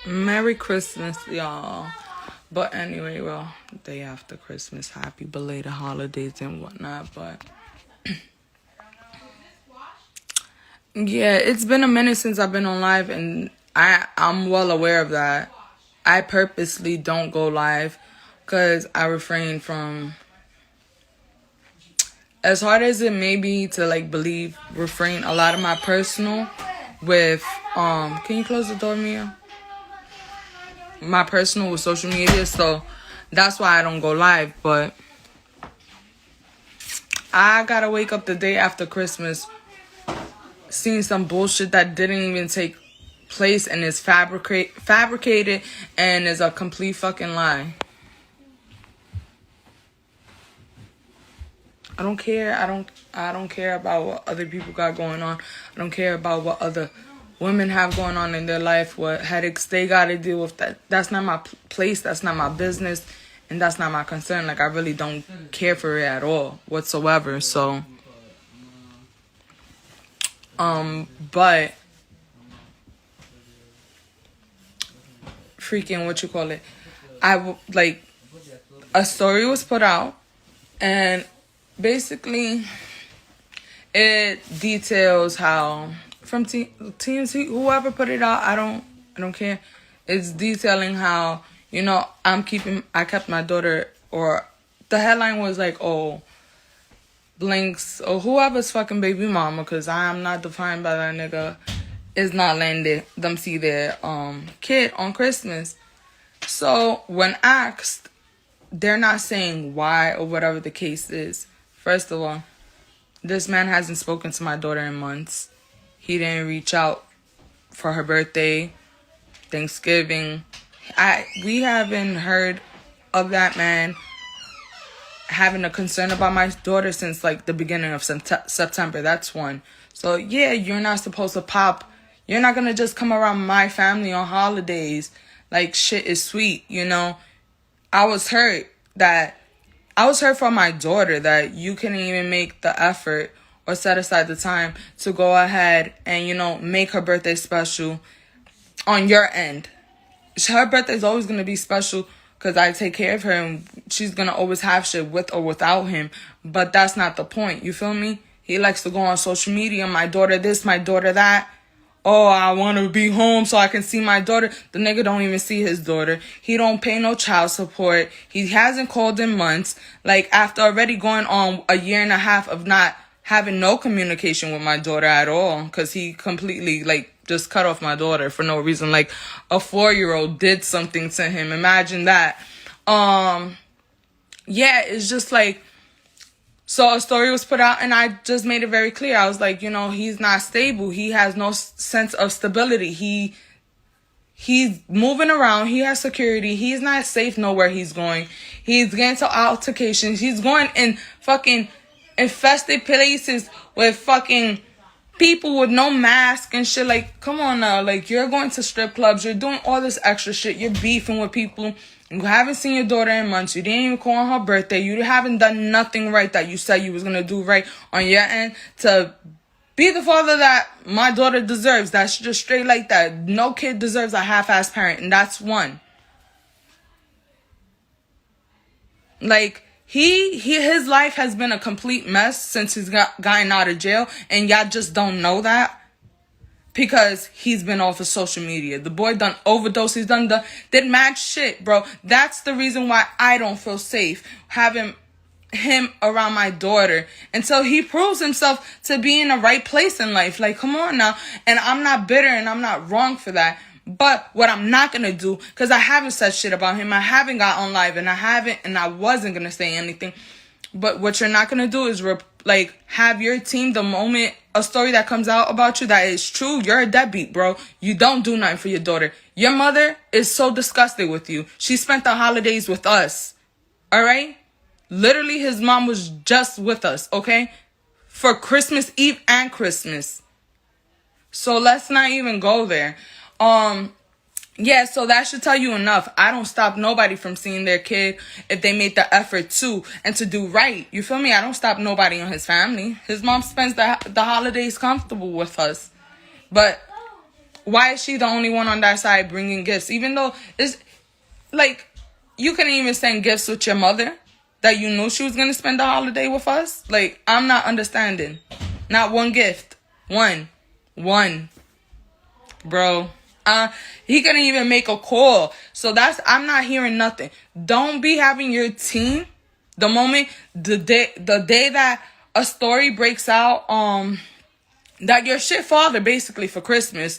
Merry Christmas, y'all. But anyway, well, day after Christmas, happy belated holidays and whatnot. But yeah, it's been a minute since I've been on live, and I'm well aware of that. I purposely don't go live because I refrain from, as hard as it may be to like believe, refrain a lot of my personal with can you close the door, Mia? My personal with social media, so that's why I don't go live. But I gotta wake up the day after Christmas seeing some bullshit that didn't even take place and is fabricated and is a complete fucking lie. I don't care. I don't care about what other people got going on. I don't care about what other women have going on in their life, what headaches they got to deal with. That's not my place. That's not my business. And that's not my concern. Like, I really don't care for it at all whatsoever. So, but freaking, what you call it? Like, a story was put out, and basically it details how from TNT, whoever put it out, I don't care. It's detailing how, I kept my daughter, or the headline was like, oh, Blinks, or whoever's fucking baby mama, because I am not defined by that nigga, is not letting them see their kid on Christmas. So when asked, they're not saying why or whatever the case is. First of all, this man hasn't spoken to my daughter in months. He didn't reach out for her birthday, Thanksgiving. We haven't heard of that man having a concern about my daughter since like the beginning of September. That's one. So yeah, you're not supposed to pop. You're not gonna just come around my family on holidays like shit is sweet, I was hurt for my daughter that you couldn't even make the effort or set aside the time to go ahead and, make her birthday special on your end. Her birthday is always going to be special because I take care of her and she's going to always have shit with or without him. But that's not the point. You feel me? He likes to go on social media. My daughter this, my daughter that. Oh, I want to be home so I can see my daughter. The nigga don't even see his daughter. He don't pay no child support. He hasn't called in months. Like, after already going on a year and a half of not having no communication with my daughter at all. Because he completely, just cut off my daughter for no reason. Like, a 4-year-old did something to him. Imagine that. Yeah, it's just like... So a story was put out, and I just made it very clear. I was like, he's not stable. He has no sense of stability. He's moving around. He has security. He's not safe nowhere he's going. He's getting to altercations. He's going in fucking infested places with fucking people with no mask and shit. Like, come on now. Like, you're going to strip clubs. You're doing all this extra shit. You're beefing with people. You haven't seen your daughter in months. You didn't even call on her birthday. You haven't done nothing right that you said you was going to do right on your end to be the father that my daughter deserves. That's just straight like that. No kid deserves a half-ass parent, and that's one. Like, his life has been a complete mess since he's gotten out of jail, and y'all just don't know that. Because he's been off of social media. The boy done overdose. He's did mad shit, bro. That's the reason why I don't feel safe having him around my daughter until he proves himself to be in the right place in life. Like, come on now. And I'm not bitter and I'm not wrong for that. But what I'm not going to do, because I haven't said shit about him. I haven't got on live and I wasn't going to say anything. But what you're not going to do is have your team, the moment a story that comes out about you that is true, you're a deadbeat, bro. You don't do nothing for your daughter. Your mother is so disgusted with you. She spent the holidays with us. All right? Literally, his mom was just with us, okay? For Christmas Eve and Christmas. So let's not even go there. Yeah, so that should tell you enough. I don't stop nobody from seeing their kid if they made the effort to and to do right. You feel me? I don't stop nobody on his family. His mom spends the holidays comfortable with us. But Why is she the only one on that side bringing gifts? Even though it's like, you couldn't even send gifts with your mother that you knew she was going to spend the holiday with us. Like, I'm not understanding. Not one gift. One. Bro. He couldn't even make a call. So I'm not hearing nothing. Don't be having your team the day that a story breaks out, that your shit father basically for Christmas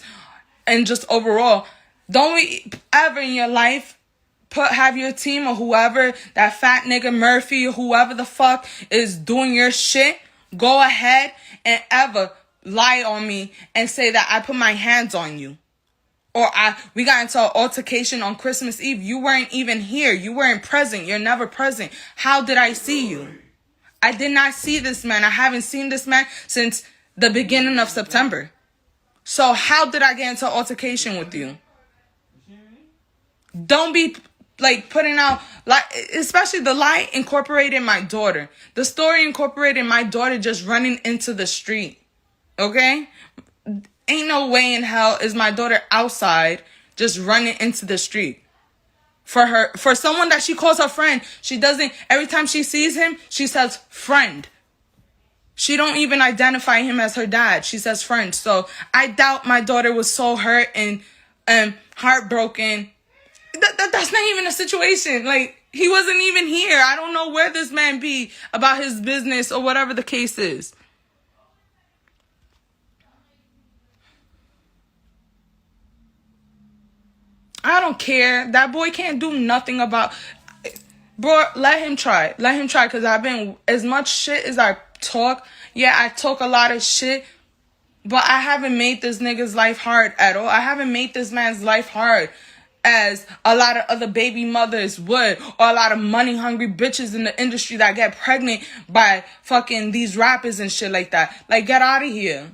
and just overall, don't ever in your life have your team or whoever, that fat nigga Murphy or whoever the fuck is doing your shit, go ahead and ever lie on me and say that I put my hands on you. Or we got into an altercation on Christmas Eve. You weren't even here. You weren't present. You're never present. How did I see you? I did not see this man. I haven't seen this man since the beginning of September. So how did I get into an altercation with you? Don't be like putting out, like, especially the lie incorporated my daughter. The story incorporated my daughter just running into the street. Okay? Ain't no way in hell is my daughter outside just running into the street. For someone that she calls her friend, she doesn't, every time she sees him, she says friend. She don't even identify him as her dad. She says friend. So I doubt my daughter was so hurt and heartbroken. That's not even a situation. Like, he wasn't even here. I don't know where this man be about his business or whatever the case is. I don't care. That boy can't do nothing about... Bro, let him try. Let him try, because I've been... As much shit as I talk... Yeah, I talk a lot of shit, but I haven't made this nigga's life hard at all. I haven't made this man's life hard as a lot of other baby mothers would, or a lot of money-hungry bitches in the industry that get pregnant by fucking these rappers and shit like that. Like, get out of here.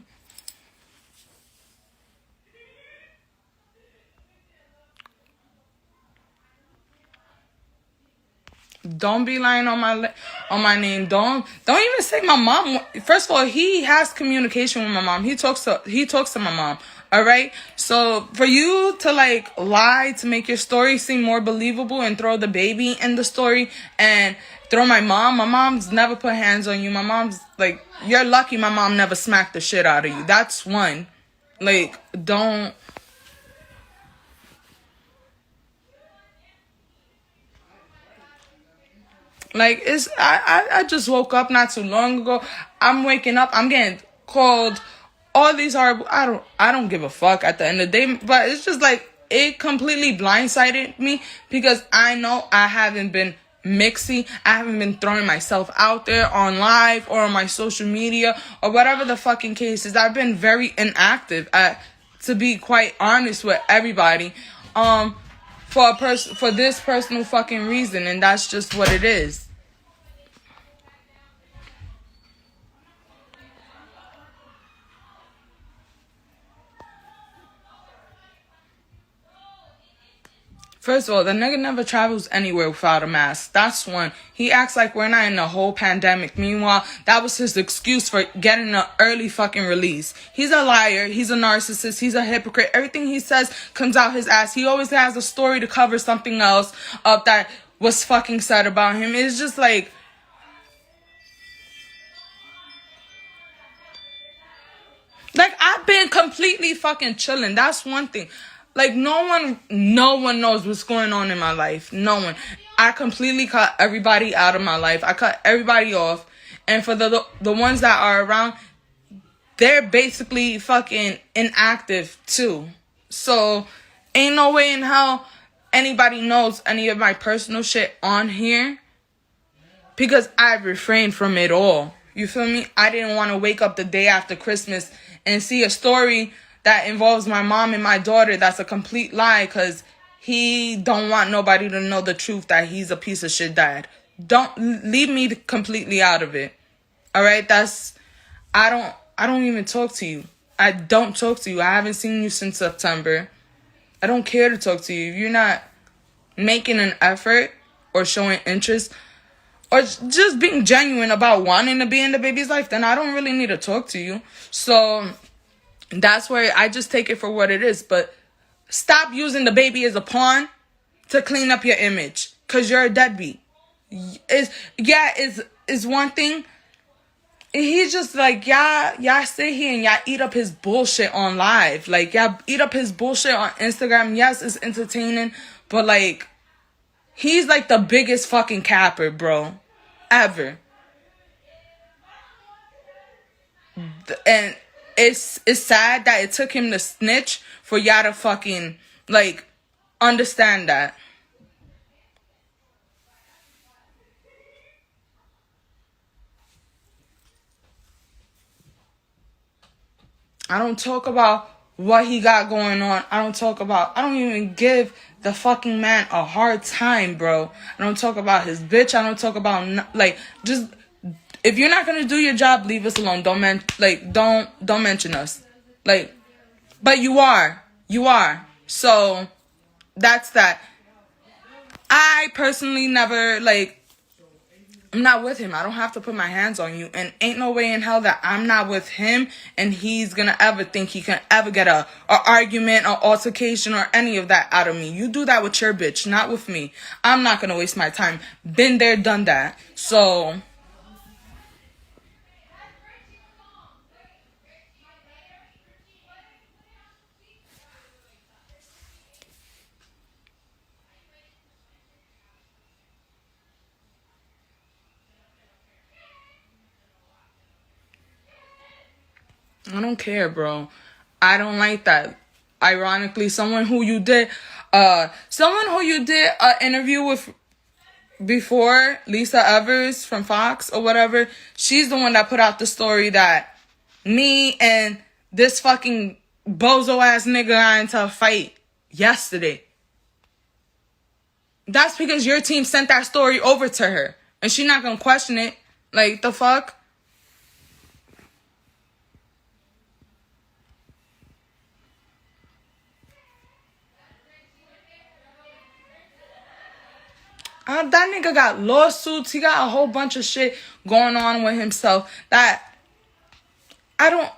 Don't be lying on my name. Don't even say my mom. First of all, he has communication with my mom. He talks to my mom. All right. So for you to like lie to make your story seem more believable and throw the baby in the story and throw my mom's never put hands on you. My mom's like, you're lucky my mom never smacked the shit out of you. That's one. Like, don't. Like, I just woke up not too long ago. I'm waking up. I'm getting called all these horrible... I don't give a fuck at the end of the day. But it's just like, it completely blindsided me because I know I haven't been mixy. I haven't been throwing myself out there on live or on my social media or whatever the fucking case is. I've been very inactive, to be quite honest with everybody. For this personal fucking reason, and that's just what it is. First of all, the nigga never travels anywhere without a mask. That's one. He acts like we're not in a whole pandemic. Meanwhile, that was his excuse for getting an early fucking release. He's a liar. He's a narcissist. He's a hypocrite. Everything he says comes out his ass. He always has a story to cover something else up that was fucking said about him. It's just like... Like, I've been completely fucking chilling. That's one thing. Like, no one knows what's going on in my life. No one. I completely cut everybody out of my life. I cut everybody off. And for the ones that are around, they're basically fucking inactive too. So, ain't no way in hell anybody knows any of my personal shit on here. Because I refrained from it all. You feel me? I didn't want to wake up the day after Christmas and see a story that involves my mom and my daughter that's a complete lie because he don't want nobody to know the truth that he's a piece of shit dad. Don't leave me completely out of it. All right? I don't even talk to you. I don't talk to you. I haven't seen you since September. I don't care to talk to you. If you're not making an effort or showing interest or just being genuine about wanting to be in the baby's life, then I don't really need to talk to you. So That's where I just take it for what it is. But stop using the baby as a pawn to clean up your image, because you're a deadbeat. Is one thing. He's just like, y'all sit here and y'all eat up his bullshit on live. Like, y'all eat up his bullshit on Instagram. Yes, it's entertaining, but like, he's like the biggest fucking capper, bro, ever. And it's sad that it took him to snitch for y'all to fucking like understand that. I don't talk about what he got going on. I don't even give the fucking man a hard time, bro. I don't talk about his bitch. I don't talk about, just, if you're not gonna do your job, leave us alone. Don't mention us. Like, but you are. So, that's that. I personally never, I'm not with him. I don't have to put my hands on you. And ain't no way in hell that I'm not with him and he's gonna ever think he can ever get a argument or altercation or any of that out of me. You do that with your bitch, not with me. I'm not gonna waste my time. Been there, done that. So I don't care, bro. I don't like that. Ironically, someone who you did an interview with before, Lisa Evers from Fox or whatever, she's the one that put out the story that me and this fucking bozo ass nigga got into a fight yesterday. That's because your team sent that story over to her and she not gonna question it. Like, the fuck? That nigga got lawsuits. He got a whole bunch of shit going on with himself that I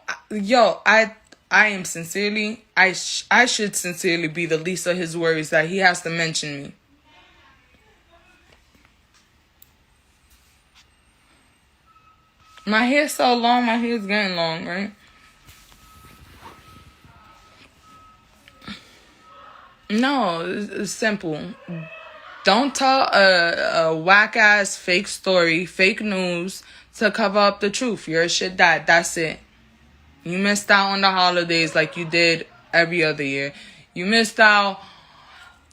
am sincerely, I should sincerely be the least of his worries that he has to mention me. My hair's so long, my hair's getting long, right? No, it's simple. Don't tell a whack-ass fake story, fake news to cover up the truth. Your shit died. That's it. You missed out on the holidays like you did every other year. You missed out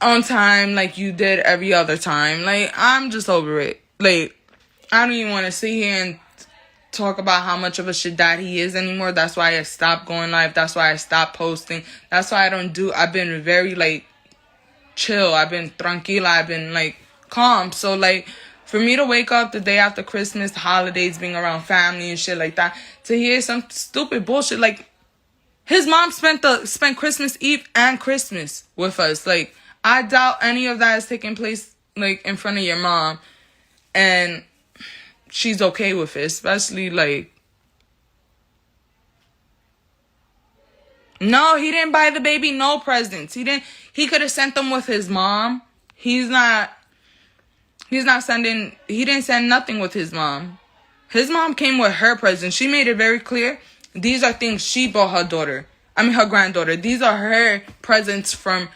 on time like you did every other time. Like, I'm just over it. Like, I don't even want to sit here and talk about how much of a shit dad he is anymore. That's why I stopped going live. That's why I stopped posting. That's why I've been very, chill. I've been tranquila. I've been calm. So for me to wake up the day after Christmas, the holidays, being around family and shit like that, to hear some stupid bullshit his mom spent Christmas Eve and Christmas with us. I doubt any of that is taking place in front of your mom and she's okay with it, especially no, he didn't buy the baby no presents. He could have sent them with his mom. He didn't send nothing with his mom. His mom came with her presents. She made it very clear. These are things she bought her granddaughter. These are her presents from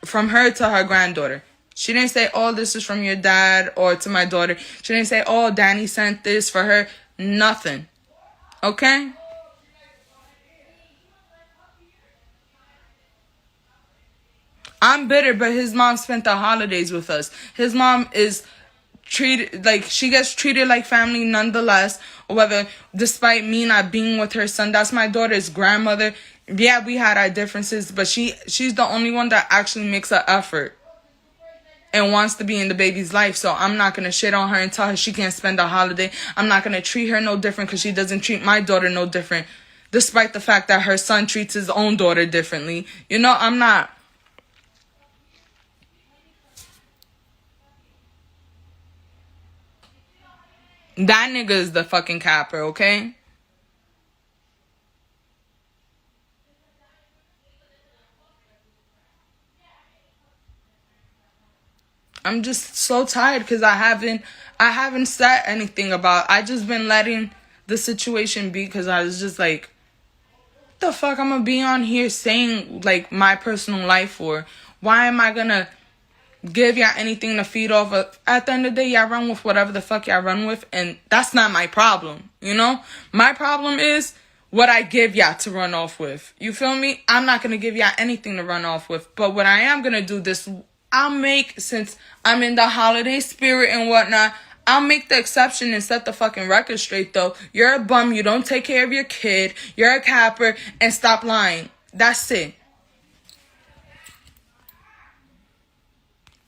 her to her granddaughter. She didn't say, oh, this is from your dad or to my daughter. She didn't say, oh, Danny sent this for her. Nothing. Okay? I'm bitter, but his mom spent the holidays with us. His mom is treated she gets treated like family nonetheless, whether despite me not being with her son. That's my daughter's grandmother. Yeah, we had our differences, but she's the only one that actually makes an effort and wants to be in the baby's life. So I'm not going to shit on her and tell her she can't spend a holiday. I'm not going to treat her no different because she doesn't treat my daughter no different, despite the fact that her son treats his own daughter differently. I'm not. That nigga is the fucking capper, okay? I'm just so tired because I haven't said anything about. I just been letting the situation be because I was just like, the fuck I'm gonna be on here saying like my personal life for? Why am I gonna give y'all anything to feed off of? At the end of the day, y'all run with whatever the fuck y'all run with, and that's not my problem, you know? My problem is what I give y'all to run off with. You feel me? I'm not gonna give y'all anything to run off with, but what I am gonna do this, I'll make, since I'm in the holiday spirit and whatnot, I'll make the exception and set the fucking record straight though. You're a bum, you don't take care of your kid, you're a capper, and stop lying. That's it.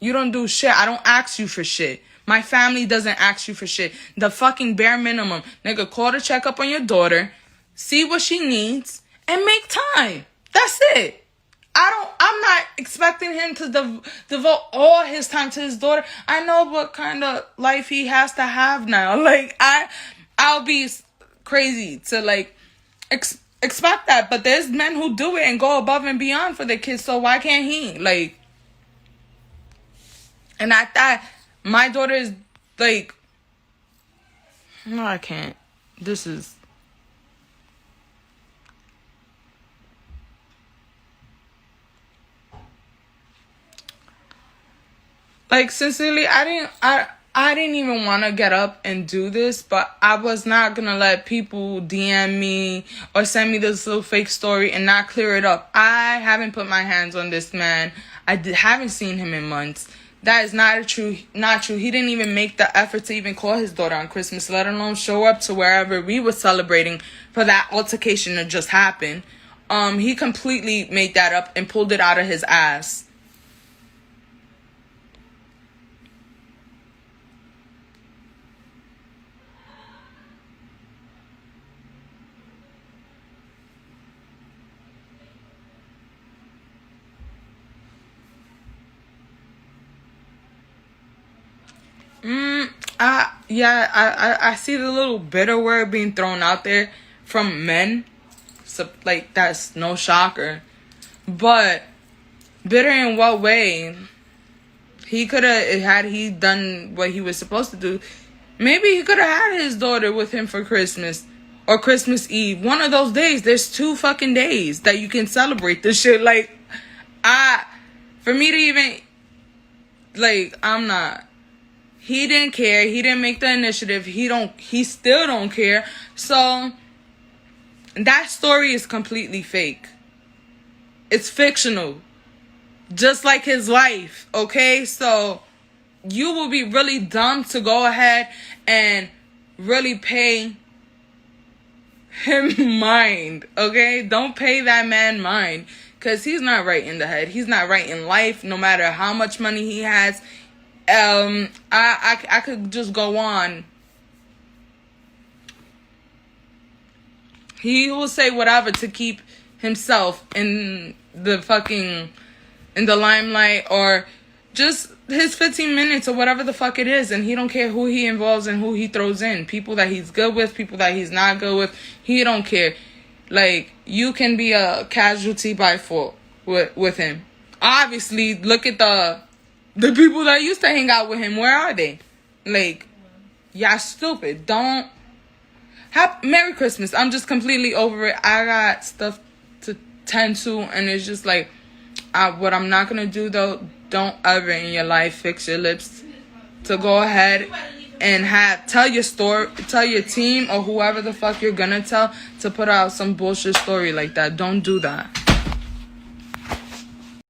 You don't do shit. I don't ask you for shit. My family doesn't ask you for shit. The fucking bare minimum. Nigga, call to check up on your daughter, see what she needs, and make time. That's it. I'm not expecting him to devote all his time to his daughter. I know what kind of life he has to have now. Like, I'll be crazy to, like, expect that. But there's men who do it and go above and beyond for their kids, so why can't he? Like, and at that, my daughter is, like, no, I can't. This is... Like, sincerely, I didn't even want to get up and do this, but I was not going to let people DM me or send me this little fake story and not clear it up. I haven't put my hands on this man. Haven't seen him in months. That is not true. He didn't even make the effort to even call his daughter on Christmas, let alone show up to wherever we were celebrating for that altercation that just happened. He completely made that up and pulled it out of his ass. I see the little bitter word being thrown out there from men. So, like, that's no shocker. But bitter in what way? He could have, had he done what he was supposed to do, maybe he could have had his daughter with him for Christmas or Christmas Eve. One of those days. There's 2 fucking days that you can celebrate this shit. Like, for me to even, like, I'm not. He didn't care. He didn't make the initiative. He still don't care. So that story is completely fake. It's fictional. Just like his life, okay? So you will be really dumb to go ahead and really pay him mind, okay? Don't pay that man mind, because he's not right in the head. He's not right in life, no matter how much money he has. I could just go on. He will say whatever to keep himself in the limelight, or just his 15 minutes or whatever the fuck it is, and he don't care who he involves and who he throws in. People that he's good with, people that he's not good with, he don't care. Like, you can be a casualty by fault with him. Obviously, look at the people that used to hang out with him. Where are they? Like, y'all stupid. Don't Merry Christmas. I'm just completely over it. I got stuff to tend to, and it's just like, what I'm not gonna do though, don't ever in your life fix your lips to go ahead and tell your team or whoever the fuck you're gonna tell to put out some bullshit story like that. Don't do that.